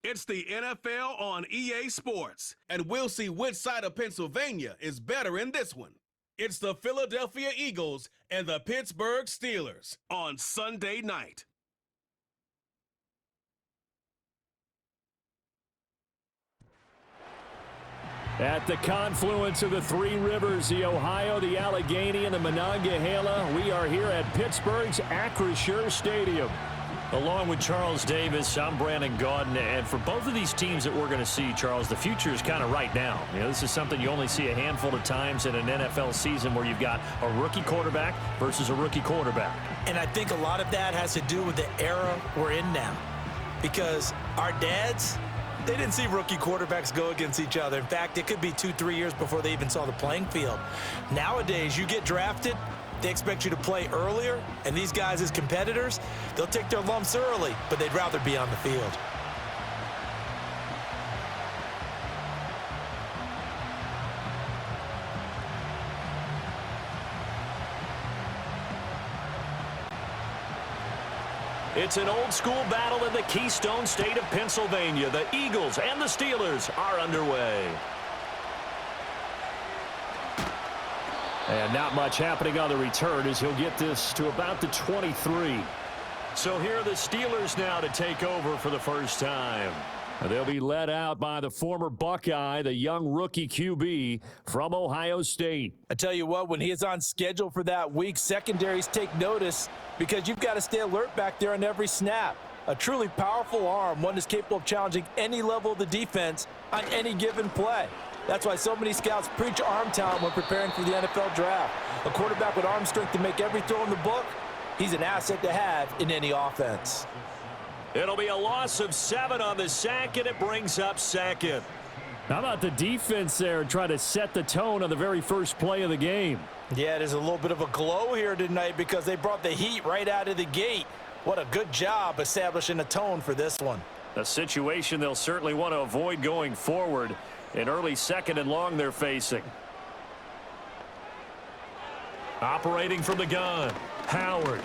It's the NFL on EA Sports, and we'll see which side of Pennsylvania is better in this one. It's the Philadelphia Eagles and the Pittsburgh Steelers on Sunday night. At the confluence of the three rivers, the Ohio, the Allegheny, and the Monongahela, we are here at Pittsburgh's Acrisure Stadium. Along with Charles Davis, I'm Brandon Gaudin, and for both of these teams that we're going to see, Charles, the future is kind of right now. You know, this is something you only see a handful of times in an NFL season where you've got a rookie quarterback versus a rookie quarterback. And I think a lot of that has to do with the era we're in now, because our dads, they didn't see rookie quarterbacks go against each other. In fact, it could be 2-3 years before they even saw the playing field. Nowadays, you get drafted, they expect you to play earlier, and these guys as competitors, they'll take their lumps early, but they'd rather be on the field. It's an old-school battle in the Keystone State of Pennsylvania. The Eagles and the Steelers are underway. And not much happening on the return as he'll get this to about the 23. So here are the Steelers now to take over for the first time. They'll be led out by the former Buckeye, the young rookie QB from Ohio State. I tell you what, when he is on schedule for that week, secondaries take notice because you've got to stay alert back there on every snap. A truly powerful arm, one that's capable of challenging any level of the defense on any given play. That's why so many scouts preach arm talent when preparing for the NFL draft. A quarterback with arm strength to make every throw in the book, he's an asset to have in any offense. It'll be a loss of 7 on the sack, and it brings up second. How about the defense there trying to set the tone on the very first play of the game? Yeah, there's a little bit of a glow here tonight because they brought the heat right out of the gate. What a good job establishing a tone for this one. A situation they'll certainly want to avoid going forward. An early second and long they're facing. Operating from the gun, Howard.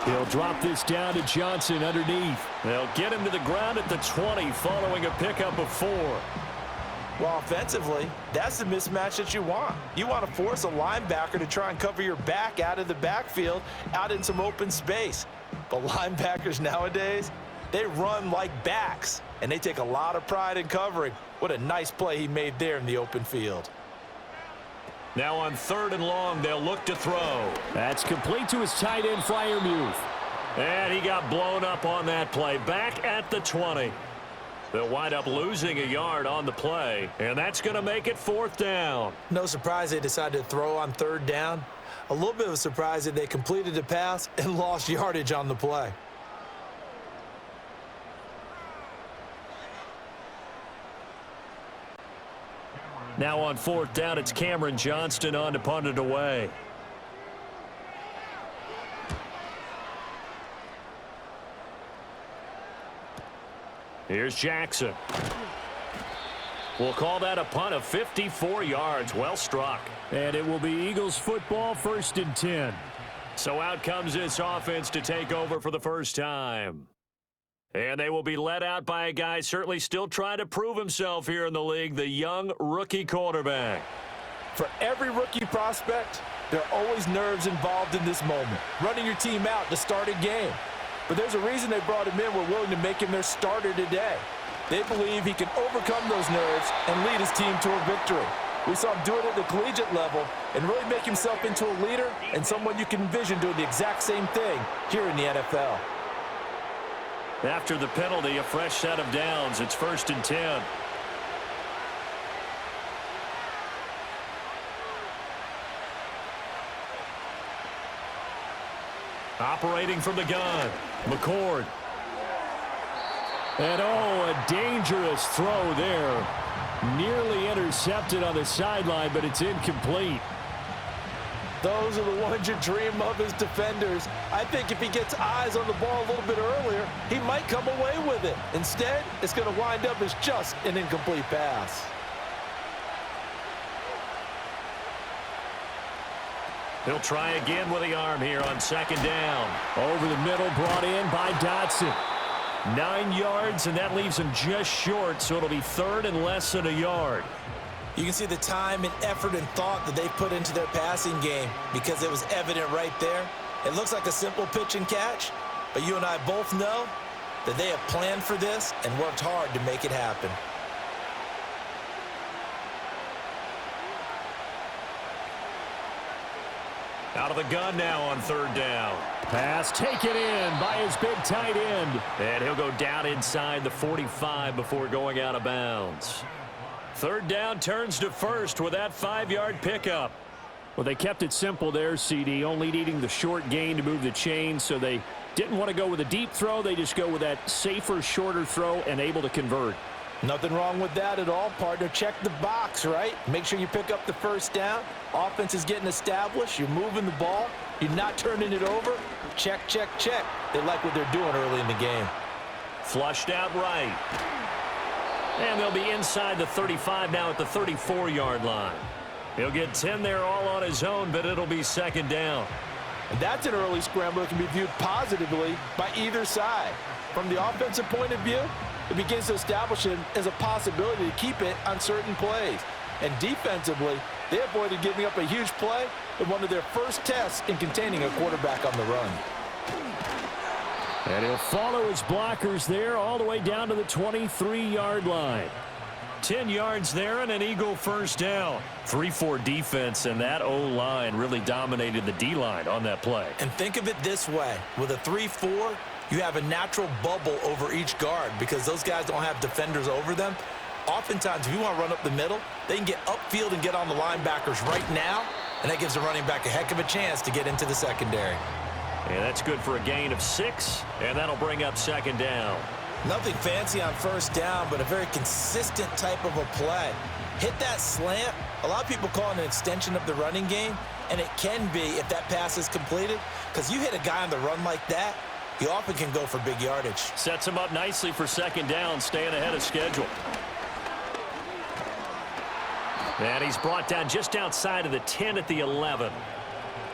He'll drop this down to Johnson underneath. They'll get him to the ground at the 20 following a pickup of 4. Well, offensively, that's the mismatch that you want. You want to force a linebacker to try and cover your back out of the backfield, out in some open space. But linebackers nowadays, they run like backs, and they take a lot of pride in covering. What a nice play he made there in the open field. Now on 3rd and long, they'll look to throw. That's complete to his tight end, Freiermuth. And he got blown up on that play. Back at the 20. They'll wind up losing a yard on the play, and that's going to make it 4th down. No surprise they decided to throw on 3rd down. A little bit of a surprise that they completed the pass and lost yardage on the play. Now on 4th down, it's Cameron Johnston on to punt it away. Here's Jackson. We'll call that a punt of 54 yards. Well struck. And it will be Eagles football, 1st and 10. So out comes this offense to take over for the first time. And they will be led out by a guy certainly still trying to prove himself here in the league, the young rookie quarterback. For every rookie prospect, there are always nerves involved in this moment. Running your team out to start a game. But there's a reason they brought him in. We're willing to make him their starter today. They believe he can overcome those nerves and lead his team to a victory. We saw him do it at the collegiate level and really make himself into a leader and someone you can envision doing the exact same thing here in the NFL. After the penalty, a fresh set of downs. It's 1st and 10. Operating from the gun, McCord. And a dangerous throw there. Nearly intercepted on the sideline, but it's incomplete. Those are the ones you dream of as defenders. I think if he gets eyes on the ball a little bit earlier, he might come away with it. Instead, it's going to wind up as just an incomplete pass. He'll try again with the arm here on 2nd down. Over the middle, brought in by Dotson. 9 yards, and that leaves him just short, so it'll be 3rd and less than a yard. You can see the time and effort and thought that they put into their passing game because it was evident right there. It looks like a simple pitch and catch, but you and I both know that they have planned for this and worked hard to make it happen. Out of the gun now on 3rd down. Pass taken in by his big tight end. And he'll go down inside the 45 before going out of bounds. 3rd down turns to 1st with that 5-yard pickup. Well, they kept it simple there, CD, only needing the short gain to move the chains, so they didn't want to go with a deep throw. They just go with that safer, shorter throw and able to convert. Nothing wrong with that at all, partner. Check the box, right? Make sure you pick up the 1st down. Offense is getting established. You're moving the ball. You're not turning it over. Check, check, check. They like what they're doing early in the game. Flushed out right. And they'll be inside the 35 now at the 34-yard line. He'll get 10 there all on his own, but it'll be 2nd down. And that's an early scramble that can be viewed positively by either side. From the offensive point of view, it begins to establish it as a possibility to keep it on certain plays. And defensively, they avoided giving up a huge play in one of their first tests in containing a quarterback on the run. And he'll follow his blockers there all the way down to the 23-yard line. 10 yards there and an Eagle 1st down. 3-4 defense, and that O-line really dominated the D-line on that play. And think of it this way. With a 3-4, you have a natural bubble over each guard because those guys don't have defenders over them. Oftentimes, if you want to run up the middle, they can get upfield and get on the linebackers right now, and that gives the running back a heck of a chance to get into the secondary. And that's good for a gain of 6, and that'll bring up 2nd down. Nothing fancy on 1st down, but a very consistent type of a play. Hit that slant. A lot of people call it an extension of the running game, and it can be if that pass is completed, because you hit a guy on the run like that, he often can go for big yardage. Sets him up nicely for 2nd down, staying ahead of schedule. And he's brought down just outside of the 10 at the 11.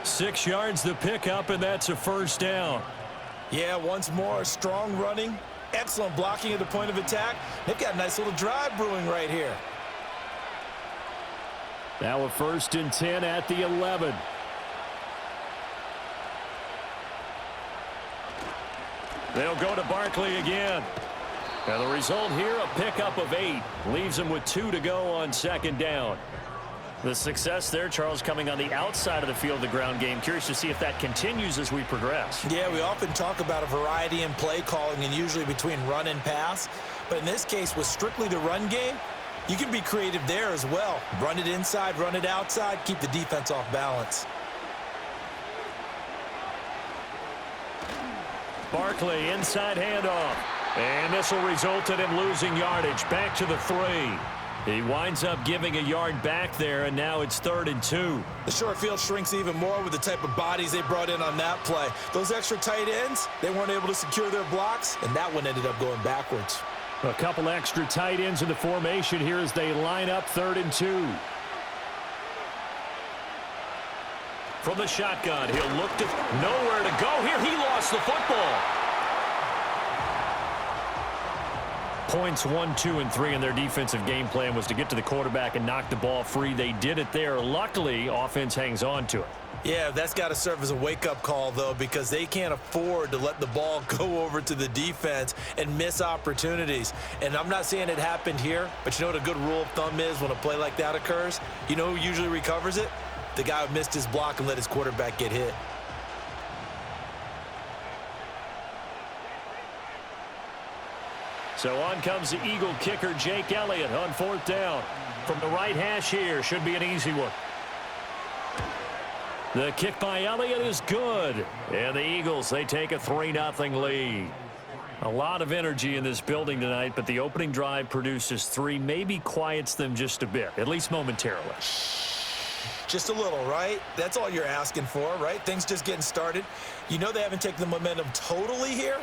6 yards the pickup, and that's a 1st down. Yeah, once more, strong running, excellent blocking at the point of attack. They've got a nice little drive brewing right here. Now a 1st and 10 at the 11. They'll go to Barkley again. And the result here, a pickup of 8. Leaves him with 2 to go on 2nd down. The success there, Charles, coming on the outside of the field, the ground game. Curious to see if that continues as we progress. Yeah, we often talk about a variety in play calling and usually between run and pass. But in this case, with strictly the run game, you can be creative there as well. Run it inside, run it outside, keep the defense off balance. Barkley, inside handoff. And this will result in him losing yardage. Back to the 3. He winds up giving a yard back there, and now it's 3rd and 2. The short field shrinks even more with the type of bodies they brought in on that play. Those extra tight ends, they weren't able to secure their blocks, and that one ended up going backwards. A couple extra tight ends in the formation here as they line up 3rd and 2. From the shotgun, he'll look to nowhere to go here. He lost the football. Points 1, 2, and 3 in their defensive game plan was to get to the quarterback and knock the ball free. They did it there. Luckily, offense hangs on to it. Yeah, that's got to serve as a wake-up call, though, because they can't afford to let the ball go over to the defense and miss opportunities. And I'm not saying it happened here, but you know what a good rule of thumb is when a play like that occurs? You know who usually recovers it? The guy who missed his block and let his quarterback get hit. So on comes the Eagle kicker, Jake Elliott, on 4th down. From the right hash here, should be an easy one. The kick by Elliott is good. And the Eagles, they take a 3-0 lead. A lot of energy in this building tonight, but the opening drive produces 3, maybe quiets them just a bit, at least momentarily. Just a little, right? That's all you're asking for, right? Things just getting started. You know they haven't taken the momentum totally here,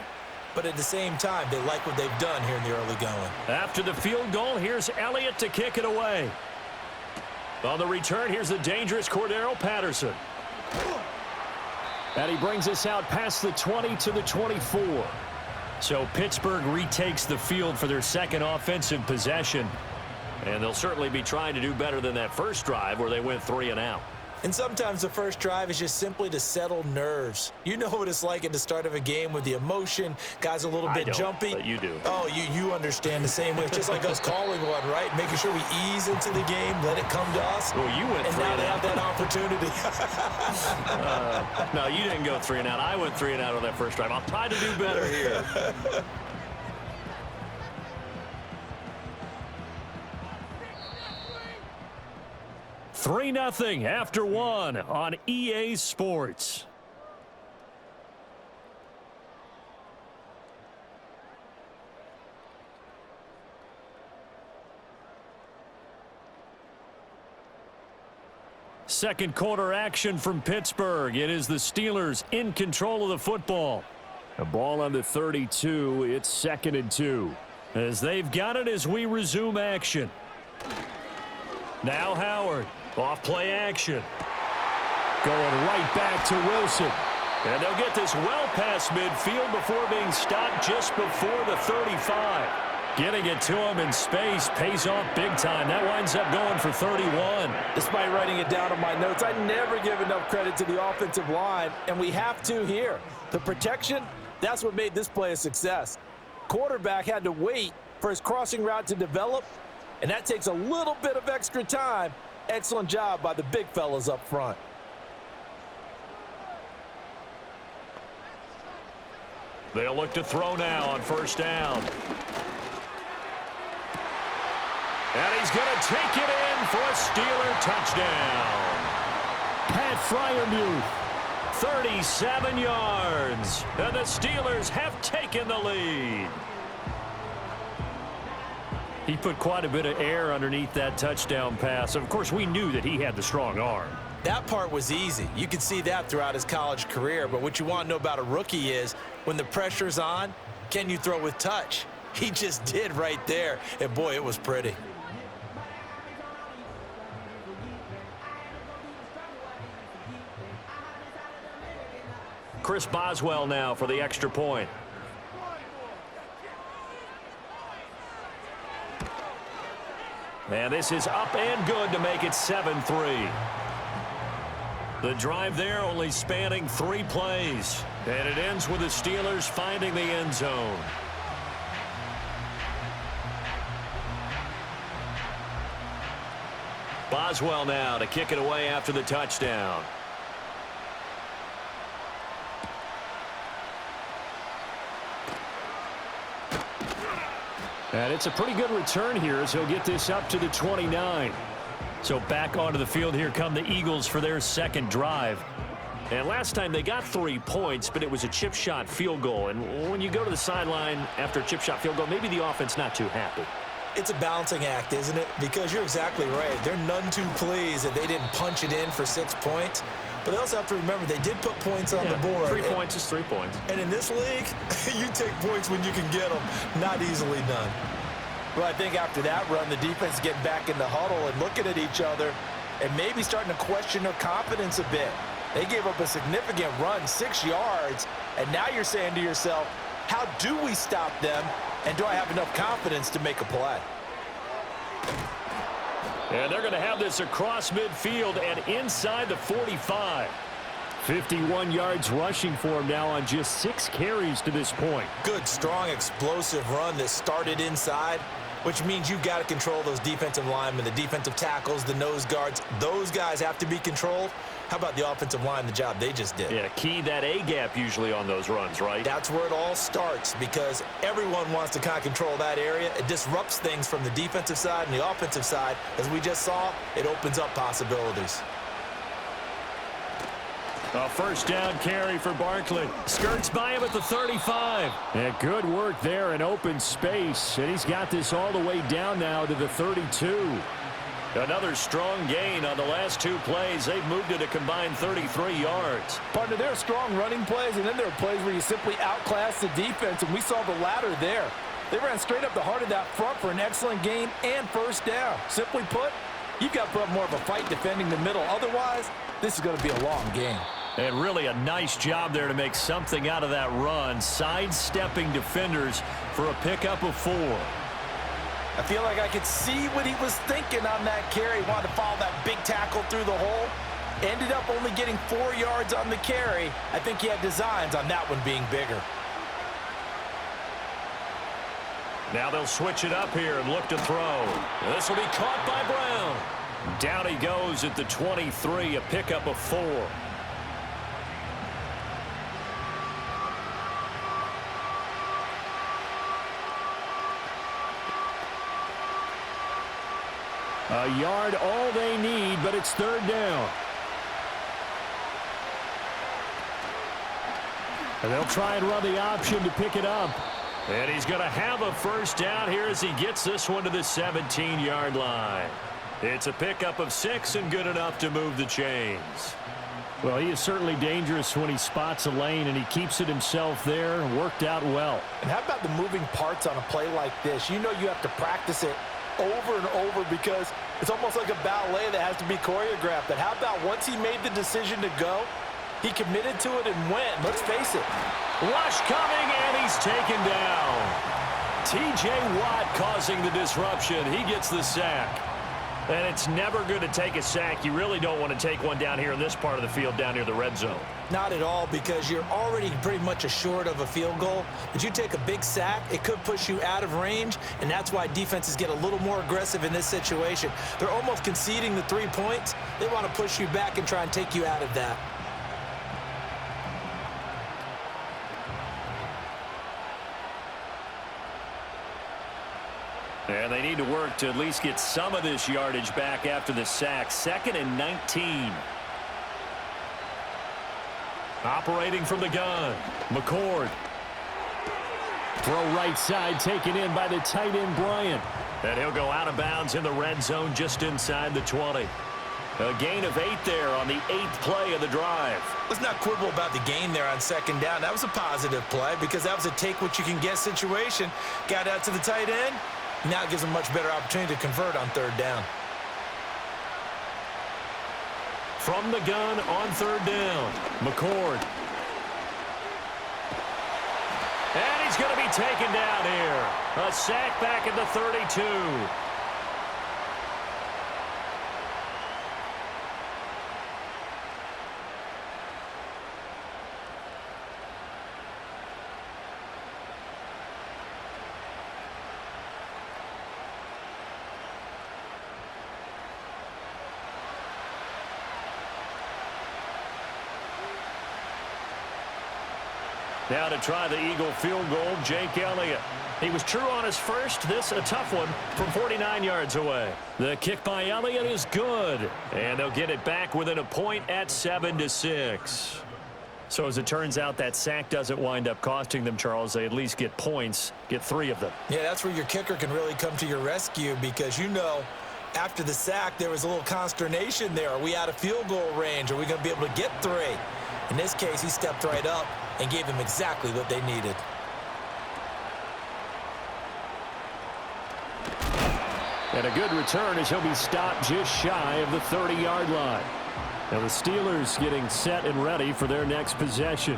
but at the same time, they like what they've done here in the early going. After the field goal, here's Elliott to kick it away. On the return, here's the dangerous Cordero Patterson. And he brings us out past the 20 to the 24. So Pittsburgh retakes the field for their second offensive possession. And they'll certainly be trying to do better than that first drive where they went 3 and out. And sometimes the first drive is just simply to settle nerves. You know what it's like at the start of a game with the emotion. Guys a little bit jumpy. But you do. Oh, you understand the same way. It's just like us calling one, right? Making sure we ease into the game, let it come to us. Well, you went 3 and out. And now they have that opportunity. No, you didn't go 3 and out. I went 3 and out on that first drive. I'll try to do better here. 3-0 after 1 on EA Sports. Second quarter action from Pittsburgh. It is the Steelers in control of the football. A ball on the 32. It's 2nd and 2. As they've got it as we resume action. Now Howard. Off play action. Going right back to Wilson. And they'll get this well past midfield before being stopped just before the 35. Getting it to him in space pays off big time. That winds up going for 31. Despite writing it down on my notes, I never give enough credit to the offensive line, and we have to here. The protection, that's what made this play a success. Quarterback had to wait for his crossing route to develop, and that takes a little bit of extra time. Excellent job by the big fellas up front. They'll look to throw now on first down. And he's going to take it in for a Steeler touchdown. Pat Freiermuth, 37 yards. And the Steelers have taken the lead. He put quite a bit of air underneath that touchdown pass. Of course, we knew that he had the strong arm. That part was easy. You could see that throughout his college career. But what you want to know about a rookie is when the pressure's on, can you throw with touch? He just did right there. And, boy, it was pretty. Chris Boswell now for the extra point. And this is up and good to make it 7-3. The drive there only spanning 3 plays. And it ends with the Steelers finding the end zone. Boswell now to kick it away after the touchdown. And it's a pretty good return here as he'll get this up to the 29. So back onto the field here come the Eagles for their second drive. And last time they got 3 points, but it was a chip shot field goal. And when you go to the sideline after a chip shot field goal, maybe the offense not too happy. It's a balancing act, isn't it? Because you're exactly right. They're none too pleased that they didn't punch it in for 6 points. But they also have to remember they did put points on the board. 3 points is 3 points. And in this league, you take points when you can get them. Not easily done. Well, I think after that run, the defense getting back in the huddle and looking at each other and maybe starting to question their confidence a bit. They gave up a significant run, 6 yards, and now you're saying to yourself, how do we stop them, and do I have enough confidence to make a play? And they're going to have this across midfield and inside the 45. 51 yards rushing for him now on just 6 carries to this point. Good, strong, explosive run that started inside, which means you've got to control those defensive linemen, the defensive tackles, the nose guards. Those guys have to be controlled. How about the offensive line, the job they just did? Yeah, key that A-gap usually on those runs, right? That's where it all starts because everyone wants to kind of control that area. It disrupts things from the defensive side and the offensive side. As we just saw, it opens up possibilities. A first down carry for Barkley. Skirts by him at the 35. And good work there in open space. And he's got this all the way down now to the 32. Another strong gain on the last 2 plays. They've moved it a combined 33 yards. Partner, there are strong running plays, and then there are plays where you simply outclass the defense, and we saw the latter there. They ran straight up the heart of that front for an excellent gain and first down. Simply put, you've got to put up more of a fight defending the middle. Otherwise, this is going to be a long game. And really a nice job there to make something out of that run, sidestepping defenders for a pickup of 4. I feel like I could see what he was thinking on that carry. He wanted to follow that big tackle through the hole. Ended up only getting 4 yards on the carry. I think he had designs on that one being bigger. Now they'll switch it up here and look to throw. This will be caught by Brown. Down he goes at the 23, a pickup of 4. A yard all they need, but it's 3rd down. And they'll try and run the option to pick it up. And he's going to have a first down here as he gets this one to the 17-yard line. It's a pickup of 6 and good enough to move the chains. Well, he is certainly dangerous when he spots a lane, and he keeps it himself there. Worked out well. And how about the moving parts on a play like this? You know you have to practice it over and over because it's almost like a ballet that has to be choreographed. But how about once he made the decision to go, he committed to it and went. Let's face it. Rush coming, and he's taken down. T.J. Watt causing the disruption. He gets the sack. And it's never good to take a sack. You really don't want to take one down here in this part of the field, down near the red zone. Not at all, because you're already pretty much assured of a field goal. But you take a big sack, it could push you out of range, and that's why defenses get a little more aggressive in this situation. They're almost conceding the 3 points. They want to push you back and try and take you out of that. And they need to work to at least get some of this yardage back after the sack. 2nd and 19. Operating from the gun, McCord. Throw right side, taken in by the tight end, Bryant. And he'll go out of bounds in the red zone just inside the 20. A gain of 8 there on the 8th play of the drive. Let's not quibble about the gain there on 2nd down. That was a positive play because that was a take-what-you-can-get situation. Got out to the tight end. Now it gives them a much better opportunity to convert on 3rd down. From the gun on 3rd down, McCord. And he's going to be taken down here. A sack back at the 32. Now to try the Eagle field goal, Jake Elliott. He was true on his first. This a tough one from 49 yards away. The kick by Elliott is good. And they'll get it back within a point at 7-6. So as it turns out, that sack doesn't wind up costing them, Charles. They at least get points, get 3 of them. Yeah, that's where your kicker can really come to your rescue because you know after the sack there was a little consternation there. Are we out of field goal range? Are we going to be able to get 3? In this case, he stepped right up and gave them exactly what they needed. And a good return as he'll be stopped just shy of the 30-yard line. Now the Steelers getting set and ready for their next possession.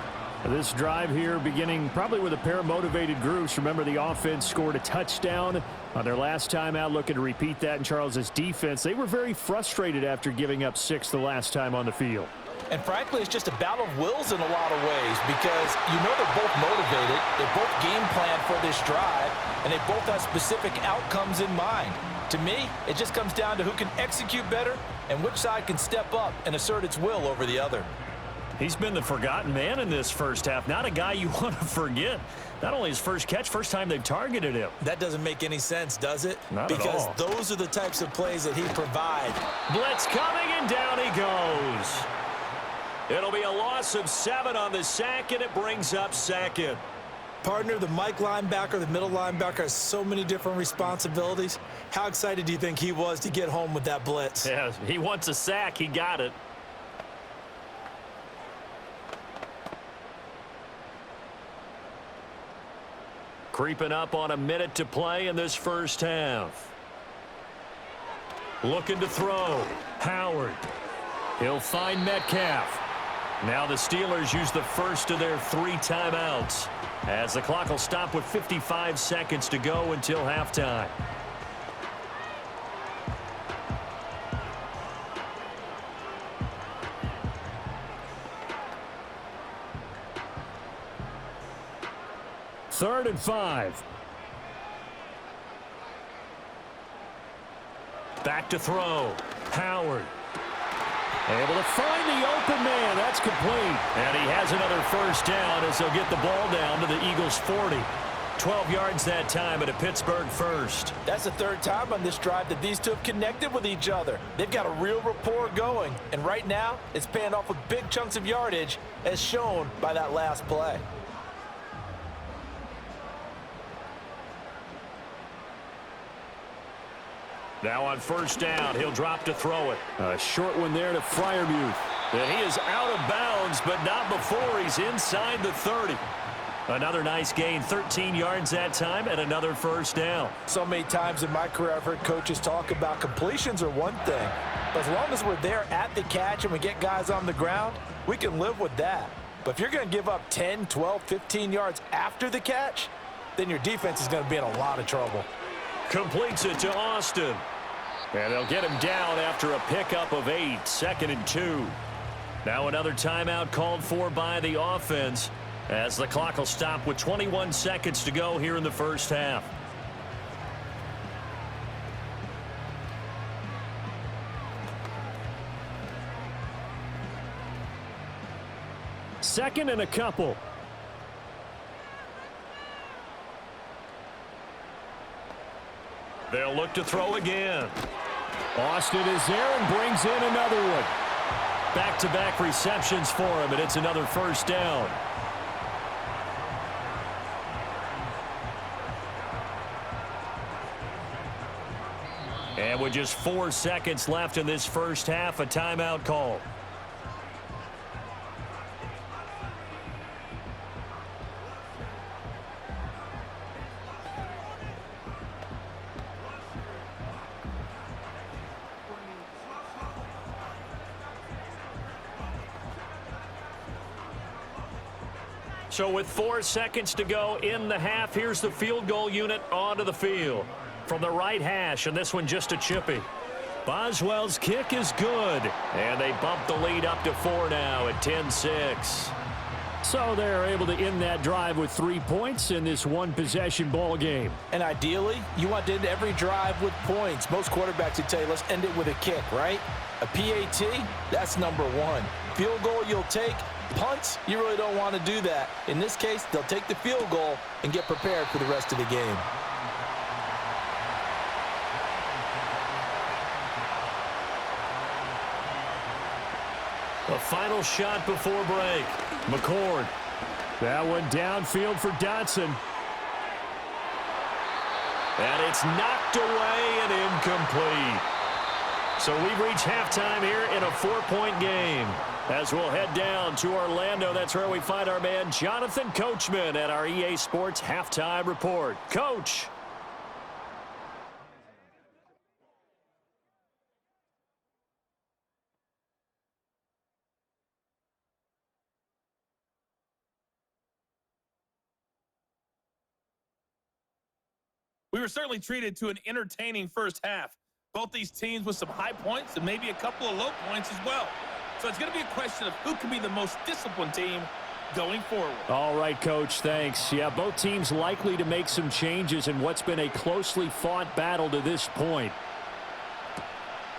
This drive here beginning probably with a pair of motivated groups. Remember, the offense scored a touchdown on their last time out, looking to repeat that in Charles's defense. They were very frustrated after giving up 6 the last time on the field. And frankly, it's just a battle of wills in a lot of ways because you know they're both motivated, they both game plan for this drive, and they both have specific outcomes in mind. To me, it just comes down to who can execute better and which side can step up and assert its will over the other. He's been the forgotten man in this first half. Not a guy you want to forget. Not only his first catch, first time they've targeted him. That doesn't make any sense, does it? Not at all. Because those are the types of plays that he provides. Blitz coming, and down he goes. It'll be a loss of 7 on the sack, and it brings up 2nd. Partner, the Mike linebacker, the middle linebacker has so many different responsibilities. How excited do you think he was to get home with that blitz? Yeah, he wants a sack. He got it. Creeping up on a minute to play in this first half. Looking to throw. Howard. He'll find Metcalf. Now the Steelers use the first of their 3 timeouts, as the clock will stop with 55 seconds to go until halftime. Third and 5. Back to throw. Howard. Able to find the open man. That's complete. And he has another first down as they'll get the ball down to the Eagles' 40. 12 yards that time at a Pittsburgh first. That's the third time on this drive that these two have connected with each other. They've got a real rapport going. And right now, it's paying off with big chunks of yardage, as shown by that last play. Now on first down, he'll drop to throw it. A short one there to Freiermuth. And he is out of bounds, but not before he's inside the 30. Another nice gain, 13 yards that time, and another first down. So many times in my career, I've heard coaches talk about completions are one thing. But as long as we're there at the catch and we get guys on the ground, we can live with that. But if you're going to give up 10, 12, 15 yards after the catch, then your defense is going to be in a lot of trouble. Completes it to Austin. And they'll get him down after a pickup of 8, 2nd and 2. Now another timeout called for by the offense, as the clock will stop with 21 seconds to go here in the first half. Second and a couple. They'll look to throw again. Austin is there and brings in another one. Back-to-back receptions for him, and it's another first down. And with just 4 seconds left in this first half, a timeout call. So with 4 seconds to go in the half, here's the field goal unit onto the field. From the right hash, and this one just a chippy. Boswell's kick is good. And they bump the lead up to 4 now at 10-6. So they're able to end that drive with 3 points in this one-possession ball game. And ideally, you want to end every drive with points. Most quarterbacks would tell you, let's end it with a kick, right? A PAT, that's number 1. Field goal you'll take. Punts, you really don't want to do that. In this case, they'll take the field goal and get prepared for the rest of the game. A final shot before break. McCord. That one downfield for Dotson. And it's knocked away and incomplete. So we've reached halftime here in a 4-point game. As we'll head down to Orlando, that's where we find our man Jonathan Coachman at our EA Sports Halftime Report. Coach. We were certainly treated to an entertaining first half. Both these teams with some high points and maybe a couple of low points as well. So it's going to be a question of who can be the most disciplined team going forward. All right, Coach, thanks. Yeah, both teams likely to make some changes in what's been a closely fought battle to this point.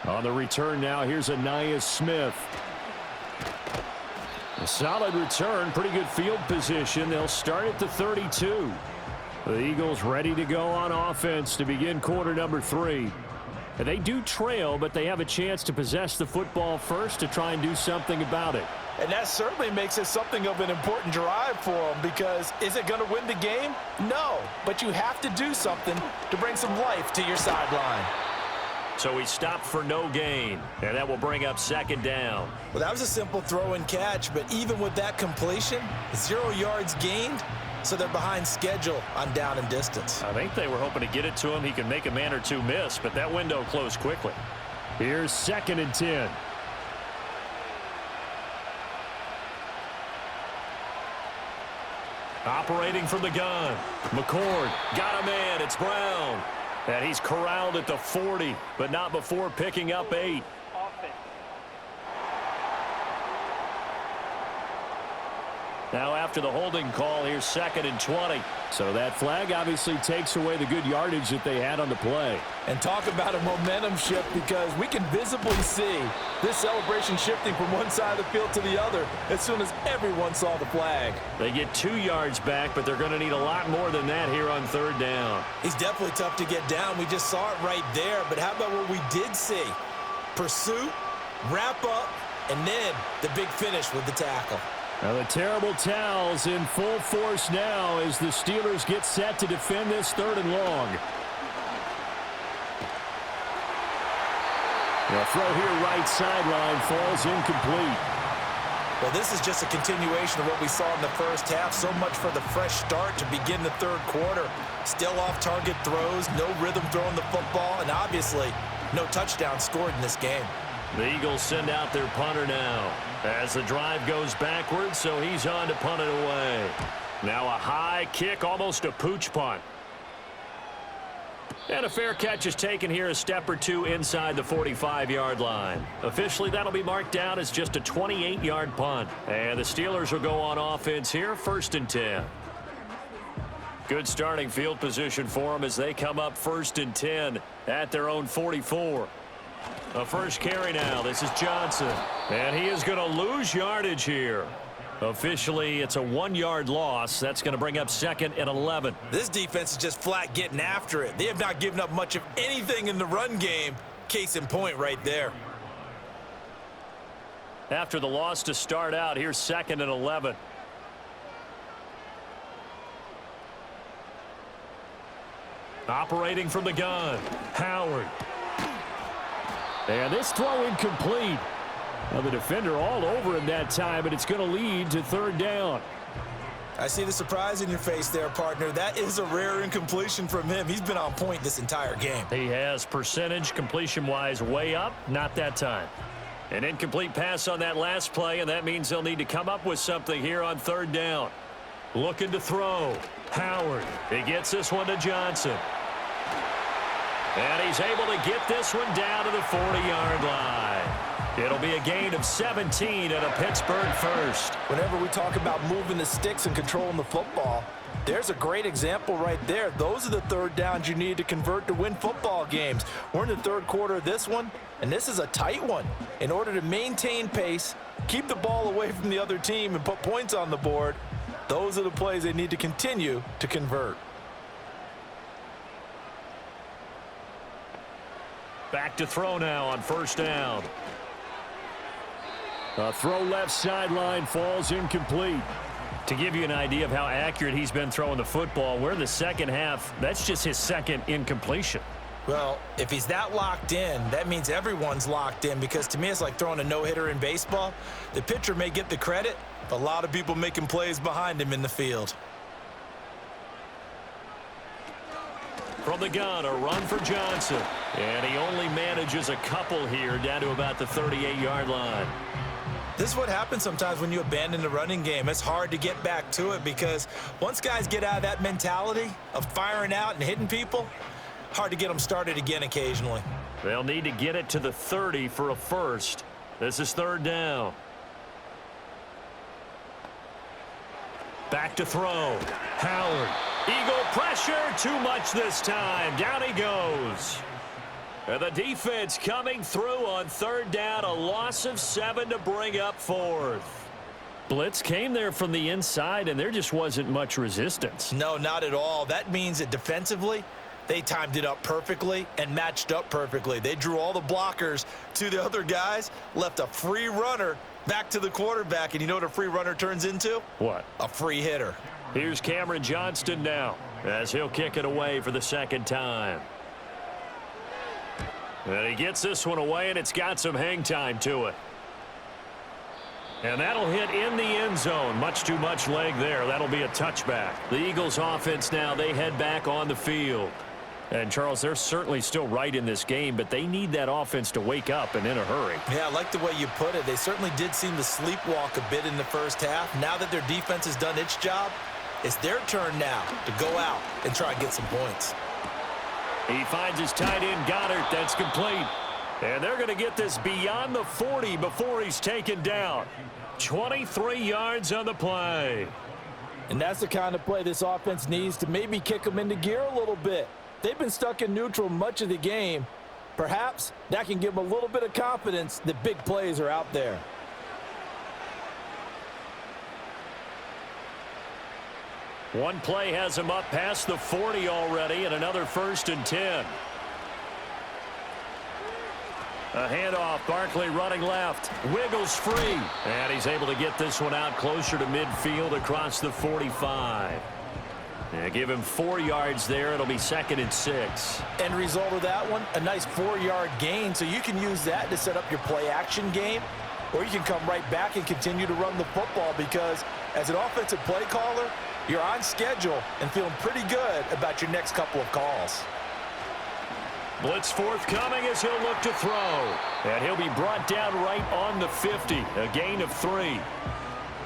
On the return now, here's Aniyah Smith. A solid return, pretty good field position. They'll start at the 32. The Eagles ready to go on offense to begin quarter number 3. And they do trail, but they have a chance to possess the football first to try and do something about it. And that certainly makes it something of an important drive for them, because is it going to win the game? No, but you have to do something to bring some life to your sideline. So he stopped for no gain, and that will bring up second down. Well, that was a simple throw and catch, but even with that completion, 0 yards gained, so they're behind schedule on down and distance. I think they were hoping to get it to him. He can make a man or two miss, but that window closed quickly. Here's 2nd and 10. Operating from the gun. McCord got a man. It's Brown. And he's corralled at the 40, but not before picking up 8. Now after the holding call, here's 2nd and 20. So that flag obviously takes away the good yardage that they had on the play. And talk about a momentum shift, because we can visibly see this celebration shifting from one side of the field to the other as soon as everyone saw the flag. They get 2 yards back, but they're going to need a lot more than that here on 3rd down. He's definitely tough to get down. We just saw it right there. But how about what we did see? Pursuit, wrap up, and then the big finish with the tackle. Now the terrible towels in full force now as the Steelers get set to defend this 3rd and long. The throw here right sideline falls incomplete. Well, this is just a continuation of what we saw in the first half. So much for the fresh start to begin the 3rd quarter. Still off-target throws, no rhythm throwing the football, and obviously no touchdown scored in this game. The Eagles send out their punter now as the drive goes backwards, so he's on to punt it away. Now a high kick, almost a pooch punt. And a fair catch is taken here, a step or 2 inside the 45-yard line. Officially, that'll be marked down as just a 28-yard punt. And the Steelers will go on offense here, 1st and 10. Good starting field position for them as they come up 1st and 10 at their own 44. A first carry now. This is Johnson. And he is going to lose yardage here. Officially, it's a 1-yard loss. That's going to bring up 2nd and 11. This defense is just flat getting after it. They have not given up much of anything in the run game. Case in point right there. After the loss to start out, here's 2nd and 11. Operating from the gun, Howard. And this throw incomplete. Now the defender all over him that time, but it's going to lead to 3rd down. I see the surprise in your face there, partner. That is a rare incompletion from him. He's been on point this entire game. He has percentage completion-wise way up, not that time. An incomplete pass on that last play, and that means they'll need to come up with something here on 3rd down. Looking to throw. Howard. He gets this one to Johnson. And he's able to get this one down to the 40-yard line. It'll be a gain of 17 and a Pittsburgh first. Whenever we talk about moving the sticks and controlling the football, there's a great example right there. Those are the 3rd downs you need to convert to win football games. We're in the 3rd quarter of this one, and this is a tight one. In order to maintain pace, keep the ball away from the other team, and put points on the board, those are the plays they need to continue to convert. Back to throw now on 1st down. A throw left sideline falls incomplete. To give you an idea of how accurate he's been throwing the football, we're in the 2nd half. That's just his 2nd incompletion. Well, if he's that locked in, that means everyone's locked in, because to me it's like throwing a no-hitter in baseball. The pitcher may get the credit, but a lot of people making plays behind him in the field. From the gun, a run for Johnson. And he only manages a couple here down to about the 38-yard line. This is what happens sometimes when you abandon the running game. It's hard to get back to it, because once guys get out of that mentality of firing out and hitting people, hard to get them started again occasionally. They'll need to get it to the 30 for a first. This is 3rd down. Back to throw. Howard. Eagle pressure. Too much this time. Down he goes. And the defense coming through on 3rd down. A loss of 7 to bring up 4th. Blitz came there from the inside, and there just wasn't much resistance. No, not at all. That means that defensively, they timed it up perfectly and matched up perfectly. They drew all the blockers to the other guys, left a free runner back to the quarterback, and you know what a free runner turns into? What? A free hitter. Here's Cameron Johnston now as he'll kick it away for the 2nd time. And he gets this one away, and it's got some hang time to it. And that'll hit in the end zone. Much too much leg there. That'll be a touchback. The Eagles offense now, they head back on the field. And, Charles, they're certainly still right in this game, but they need that offense to wake up and in a hurry. Yeah, I like the way you put it. They certainly did seem to sleepwalk a bit in the first half. Now that their defense has done its job, It's their turn now to go out and try and get some points. He finds his tight end, Goddard. That's complete. And they're going to get this beyond the 40 before he's taken down. 23 yards on the play. And that's the kind of play this offense needs to maybe kick them into gear a little bit. They've been stuck in neutral much of the game. Perhaps that can give them a little bit of confidence that big plays are out there. One play has him up past the 40 already, and another 1st and 10. A handoff, Barkley running left, wiggles free, and he's able to get this one out closer to midfield across the 45. And give him 4 yards there. It'll be 2nd and 6. End result of that one, a nice 4-yard gain, so you can use that to set up your play-action game, or you can come right back and continue to run the football because as an offensive play caller, you're on schedule and feeling pretty good about your next couple of calls. Blitz forthcoming as he'll look to throw. And he'll be brought down right on the 50. A gain of 3.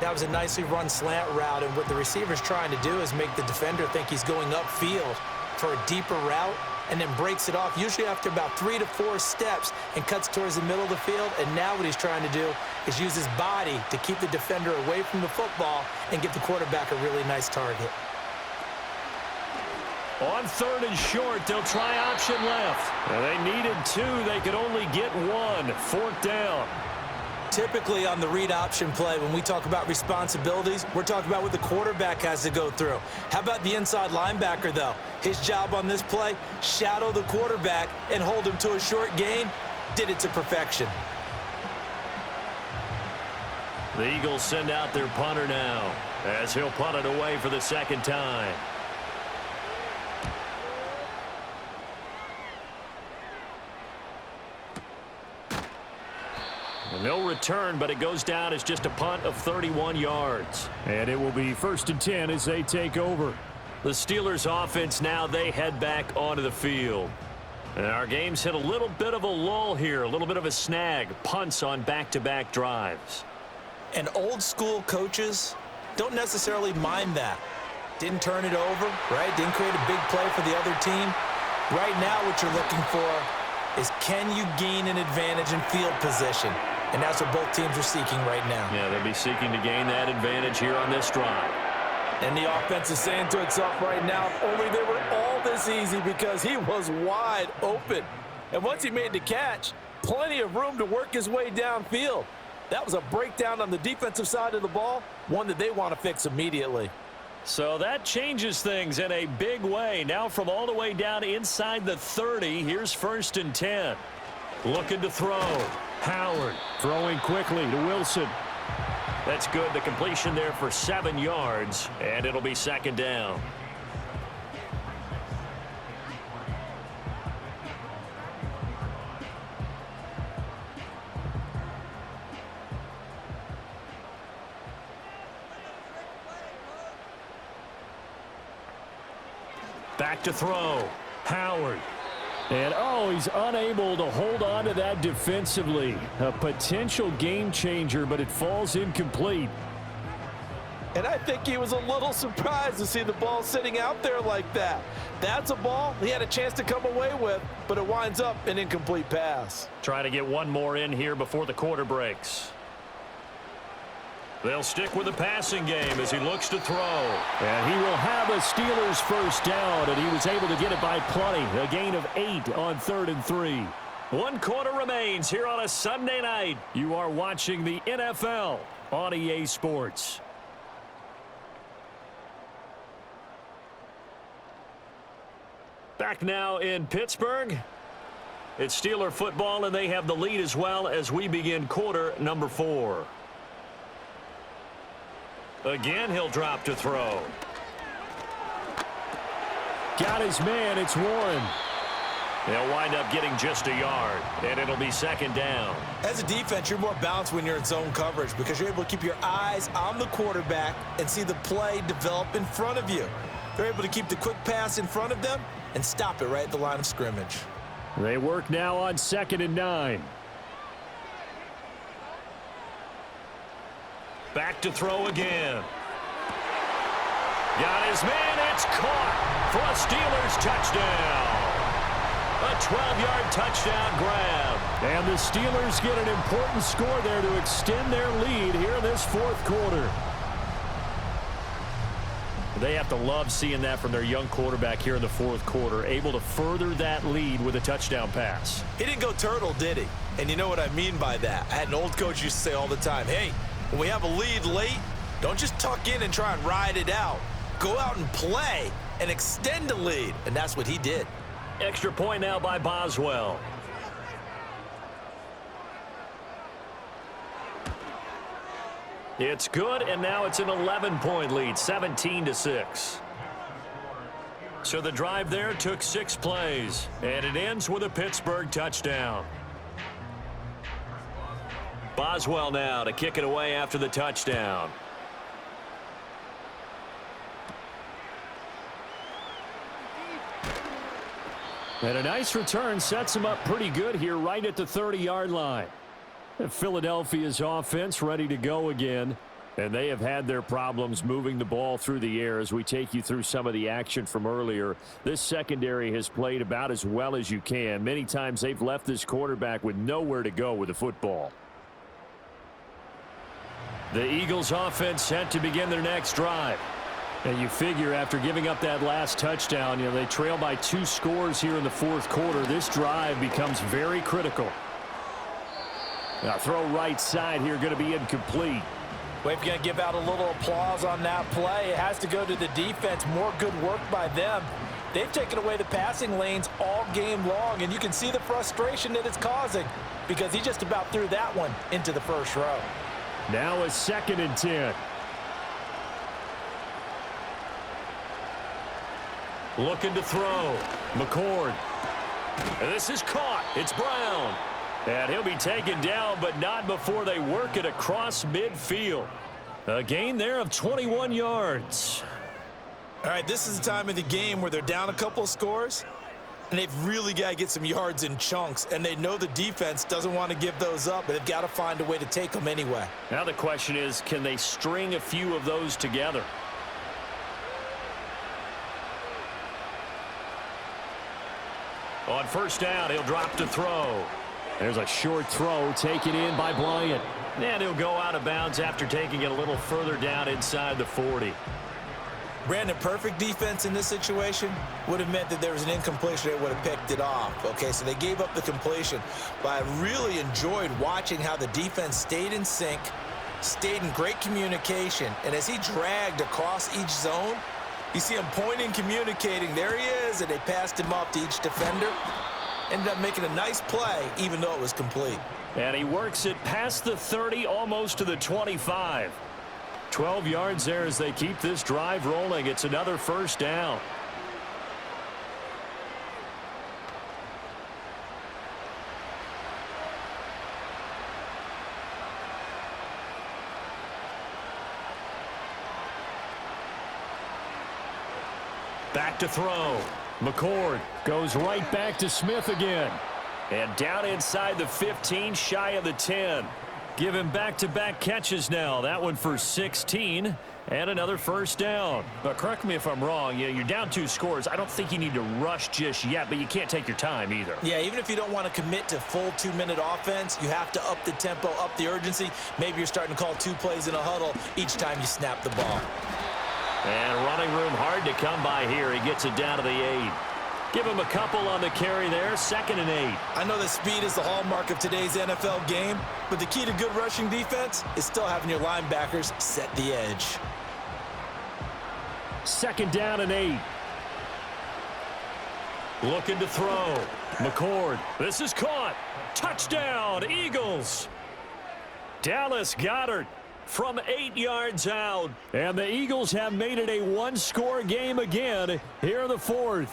That was a nicely run slant route, and what the receiver's trying to do is make the defender think he's going upfield for a deeper route and then breaks it off, usually after about 3 to 4 steps, and cuts towards the middle of the field. And now what he's trying to do is use his body to keep the defender away from the football and give the quarterback a really nice target. On 3rd and short, they'll try option left. And they needed 2. They could only get 1. 4th down. Typically on the read option play, when we talk about responsibilities, we're talking about what the quarterback has to go through. How about the inside linebacker, though? His job on this play, shadow the quarterback and hold him to a short gain. Did it to perfection. The Eagles send out their punter now as he'll punt it away for the 2nd time. No return, but it goes down as just a punt of 31 yards. And it will be 1st and 10 as they take over. The Steelers offense now, they head back onto the field. And our game's hit a little bit of a lull here, a little bit of a snag. Punts on back-to-back drives. And old school coaches don't necessarily mind that. Didn't turn it over, right? Didn't create a big play for the other team. Right now what you're looking for is can you gain an advantage in field position? And that's what both teams are seeking right now. Yeah, they'll be seeking to gain that advantage here on this drive. And the offense is saying to itself right now, if only they were all this easy, because he was wide open. And once he made the catch, plenty of room to work his way downfield. That was a breakdown on the defensive side of the ball, one that they want to fix immediately. So that changes things in a big way. Now from all the way down inside the 30, here's 1st and 10. Looking to throw. Howard throwing quickly to Wilson. That's good. The completion there for 7 yards, and it'll be 2nd down. Back to throw. Howard. And, he's unable to hold on to that defensively. A potential game changer, but it falls incomplete. And I think he was a little surprised to see the ball sitting out there like that. That's a ball he had a chance to come away with, but it winds up an incomplete pass. Trying to get one more in here before the quarter breaks. They'll stick with the passing game as he looks to throw. And he will have a Steelers first down, and he was able to get it by plenty. A gain of 8 on 3rd and 3. 1 quarter remains here on a Sunday night. You are watching the NFL on EA Sports. Back now in Pittsburgh. It's Steeler football, and they have the lead as well as we begin quarter number 4. Again, he'll drop to throw. Got his man. It's Warren. They'll wind up getting just a yard, and it'll be 2nd down. As a defense, you're more balanced when you're in zone coverage because you're able to keep your eyes on the quarterback and see the play develop in front of you. They're able to keep the quick pass in front of them and stop it right at the line of scrimmage. They work now on 2nd and 9. Back to throw again. Got his man. It's caught for a Steelers touchdown. A 12-yard touchdown grab. And the Steelers get an important score there to extend their lead here in this fourth quarter. They have to love seeing that from their young quarterback here in the fourth quarter, able to further that lead with a touchdown pass. He didn't go turtle, did he? And you know what I mean by that. I had an old coach used to say all the time, hey, when we have a lead late, don't just tuck in and try and ride it out. Go out and play and extend the lead. And that's what he did. Extra point now by Boswell. It's good, and now it's an 11-point lead, 17-6. So the drive there took 6 plays, and it ends with a Pittsburgh touchdown. Boswell now to kick it away after the touchdown. And a nice return sets him up pretty good here right at the 30-yard line. Philadelphia's offense ready to go again. And they have had their problems moving the ball through the air as we take you through some of the action from earlier. This secondary has played about as well as you can. Many times they've left this quarterback with nowhere to go with the football. The Eagles offense set to begin their next drive. And you figure after giving up that last touchdown, they trail by 2 scores here in the fourth quarter. This drive becomes very critical. Now throw right side here, going to be incomplete. We're going to give out a little applause on that play. It has to go to the defense. More good work by them. They've taken away the passing lanes all game long, and you can see the frustration that it's causing because he just about threw that one into the first row. Now a 2nd and 10. Looking to throw. McCord. And this is caught. It's Brown. And he'll be taken down, but not before they work it across midfield. A gain there of 21 yards. All right, this is the time of the game where they're down a couple of scores, and they've really got to get some yards in chunks, and they know the defense doesn't want to give those up, but they've got to find a way to take them anyway. Now the question is, can they string a few of those together? On first down, he'll drop to throw. There's a short throw taken in by Bryant. And he'll go out of bounds after taking it a little further down inside the 40. Brandon, perfect defense in this situation would have meant that there was an incompletion. They would have picked it off. Okay, so they gave up the completion. But I really enjoyed watching how the defense stayed in sync, stayed in great communication. And as he dragged across each zone, you see him pointing, communicating. There he is, and they passed him up to each defender. Ended up making a nice play, even though it was complete. And he works it past the 30, almost to the 25. 12 yards there as they keep this drive rolling. It's another first down. Back to throw. McCord goes right back to Smith again. And down inside the 15, shy of the 10. Give him back-to-back catches now. That one for 16 and another first down. But correct me if I'm wrong. You're down 2 scores. I don't think you need to rush just yet, but you can't take your time either. Yeah, even if you don't want to commit to full 2-minute offense, you have to up the tempo, up the urgency. Maybe you're starting to call 2 plays in a huddle each time you snap the ball. And running room hard to come by here. He gets it down to the 8. Give him a couple on the carry there. 2nd and 8. I know that speed is the hallmark of today's NFL game, but the key to good rushing defense is still having your linebackers set the edge. 2nd down and 8. Looking to throw. McCord. This is caught. Touchdown, Eagles. Dallas Goedert from 8 yards out. And the Eagles have made it a 1-score game again here in the 4th.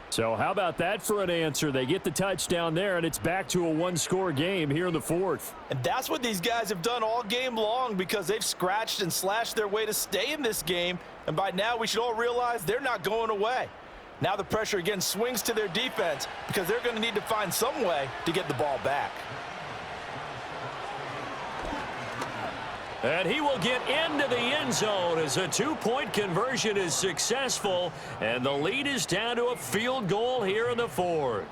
So how about that for an answer? They get the touchdown there, and it's back to a 1-score game here in the 4th. And that's what these guys have done all game long because they've scratched and slashed their way to stay in this game. And by now, we should all realize they're not going away. Now the pressure again swings to their defense because they're going to need to find some way to get the ball back. And he will get into the end zone as a two-point conversion is successful, and the lead is down to a field goal here in the fourth.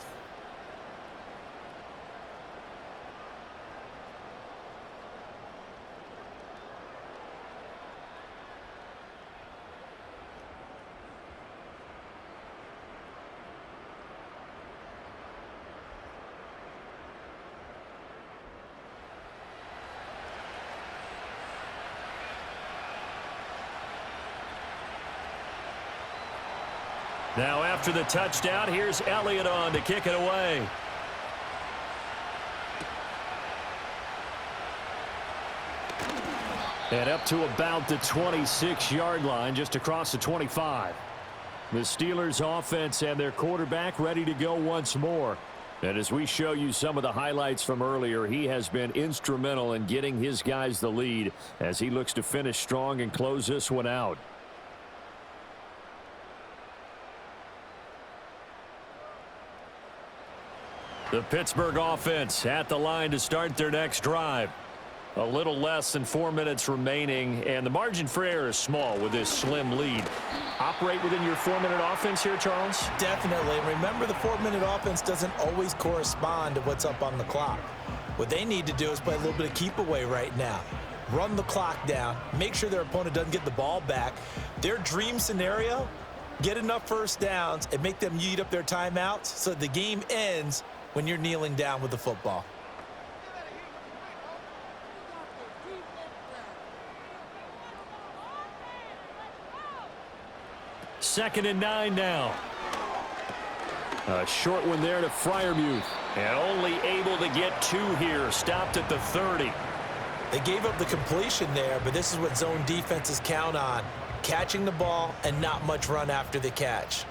Now after the touchdown, here's Elliott on to kick it away. And up to about the 26-yard line, just across the 25. The Steelers offense and their quarterback ready to go once more. And as we show you some of the highlights from earlier, he has been instrumental in getting his guys the lead as he looks to finish strong and close this one out. The Pittsburgh offense at the line to start their next drive. A little less than 4 minutes remaining, and the margin for error is small with this slim lead. Operate within your 4-minute offense here, Charles? Definitely. And remember, the 4-minute offense doesn't always correspond to what's up on the clock. What they need to do is play a little bit of keep away right now. Run the clock down. Make sure their opponent doesn't get the ball back. Their dream scenario, get enough first downs and make them eat up their timeouts so the game ends when you're kneeling down with the football. Second and 9 now. A short one there to Freiermuth. And only able to get 2 here. Stopped at the 30. They gave up the completion there, but this is what zone defenses count on. Catching the ball and not much run after the catch.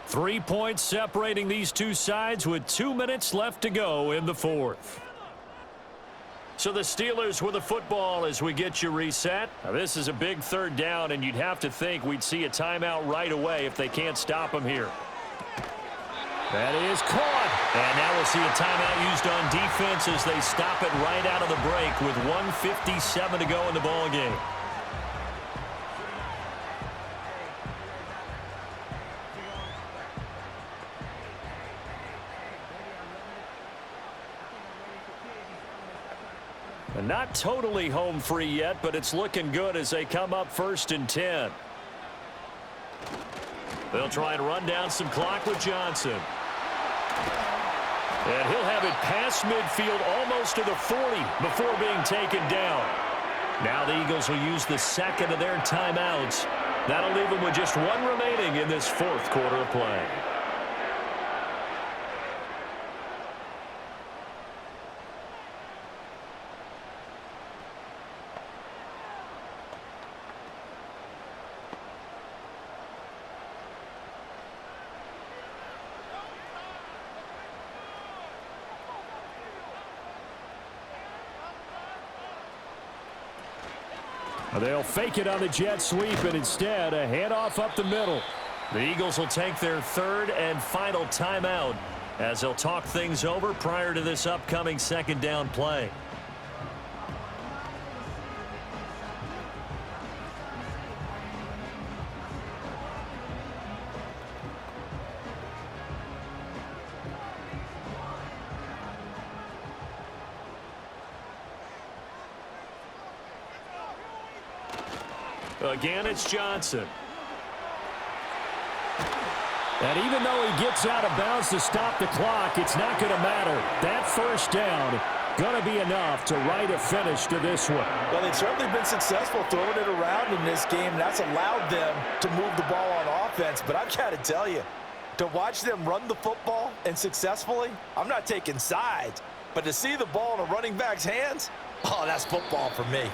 Three points separating these two sides with 2 minutes left to go in the fourth. So the Steelers with the football as we get you reset. Now this is a big third down, and you'd have to think we'd see a timeout right away if they can't stop them here. That is caught. And now we'll see a timeout used on defense as they stop it right out of the break with 1:57 to go in the ball game. And not totally home free yet, but it's looking good as they come up 1st and 10. They'll try and run down some clock with Johnson. And he'll have it past midfield almost to the 40 before being taken down. Now the Eagles will use the second of their timeouts. That'll leave them with just 1 remaining in this fourth quarter of play. They'll fake it on the jet sweep, and instead a handoff up the middle. The Eagles will take their third and final timeout as they'll talk things over prior to this upcoming second down play. Again, it's Johnson. And even though he gets out of bounds to stop the clock, it's not going to matter. That first down going to be enough to write a finish to this one. Well, they've certainly been successful throwing it around in this game, and that's allowed them to move the ball on offense. But I've got to tell you, to watch them run the football and successfully, I'm not taking sides, but to see the ball in a running back's hands, oh, that's football for me.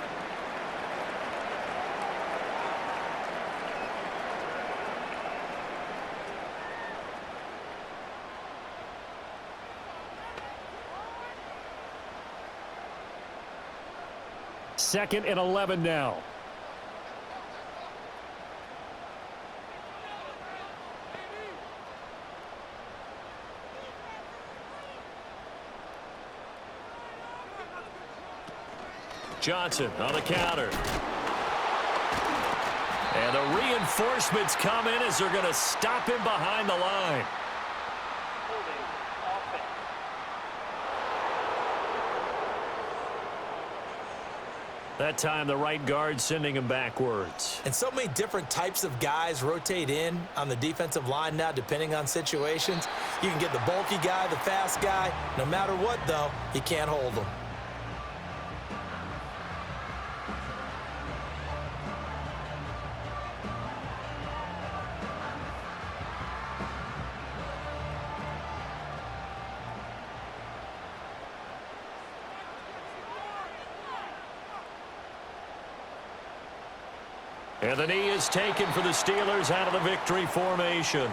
Second and 11 now. Johnson on the counter. And the reinforcements come in as they're going to stop him behind the line. That time, the right guard sending him backwards. And so many different types of guys rotate in on the defensive line now, depending on situations. You can get the bulky guy, the fast guy. No matter what, though, he can't hold them. And the knee is taken for the Steelers out of the victory formation.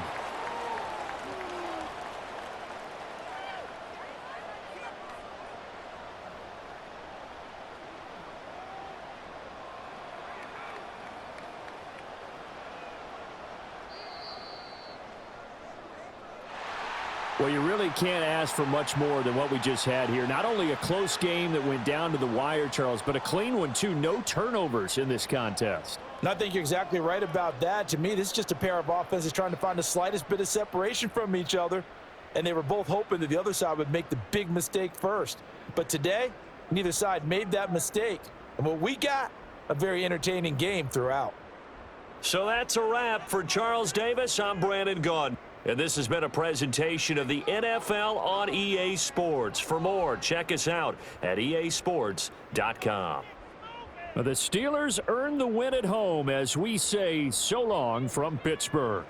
Well, you really can't ask for much more than what we just had here. Not only a close game that went down to the wire, Charles, but a clean one, too. No turnovers in this contest. And I think you're exactly right about that. To me, this is just a pair of offenses trying to find the slightest bit of separation from each other. And they were both hoping that the other side would make the big mistake first. But today, neither side made that mistake. And what we got, a very entertaining game throughout. So that's a wrap for Charles Davis. I'm Brandon Gaudin. And this has been a presentation of the NFL on EA Sports. For more, check us out at easports.com. The Steelers earned the win at home as we say so long from Pittsburgh.